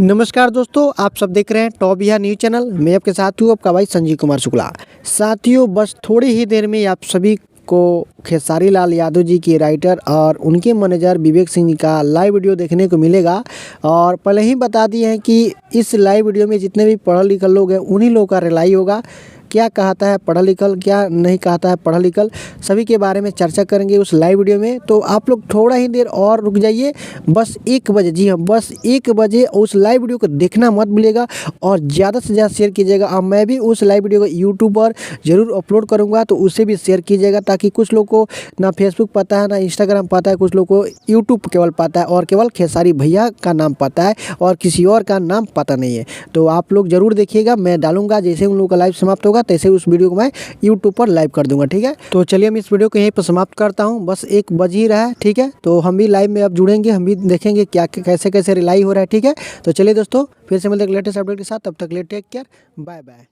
नमस्कार दोस्तों, आप सब देख रहे हैं टॉप बिहार न्यूज चैनल। मैं आपके साथ हूँ, आपका भाई संजीव कुमार शुक्ला। साथियों, बस थोड़ी ही देर में आप सभी को खेसारी लाल यादव जी के राइटर और उनके मैनेजर विवेक सिंह जी का लाइव वीडियो देखने को मिलेगा। और पहले ही बता दिए हैं कि इस लाइव वीडियो में जितने भी पढ़ल लिखल लोग हैं उन्हीं लोगों का रिलाई होगा। क्या कहता है पढ़ा लिखल, क्या नहीं कहता है पढ़ा लिखल, सभी के बारे में चर्चा करेंगे उस लाइव वीडियो में। तो आप लोग थोड़ा ही देर और रुक जाइए। बस 1 बजे, जी हाँ, बस 1 बजे उस लाइव वीडियो को देखना मत भूलिएगा और ज़्यादा से ज़्यादा शेयर कीजिएगा। और मैं भी उस लाइव वीडियो को यूट्यूब पर ज़रूर अपलोड करूँगा, तो उसे भी शेयर कीजिएगा, ताकि कुछ लोग को ना फेसबुक पता है ना इंस्टाग्राम पता है, कुछ लोग को यूट्यूब केवल पता है और केवल खेसारी भैया का नाम पता है और किसी और का नाम पता नहीं है। तो आप लोग ज़रूर देखिएगा, मैं डालूंगा जैसे उन लोगों का लाइव समाप्त होगा तैसे उस वीडियो को मैं यूट्यूब पर लाइव कर दूंगा। ठीक है, तो चलिए हम इस वीडियो को यहीं पर समाप्त करता हूं। बस 1 बज ही रहा है। ठीक है, तो हम भी लाइव में अब जुड़ेंगे, हम भी देखेंगे क्या कैसे कैसे रिलाई हो रहा है। ठीक है, तो चलिए दोस्तों, फिर से मिलते हैं लेटेस्ट अपडेट के साथ। तब तक ले टेक केयर, बाय बाय।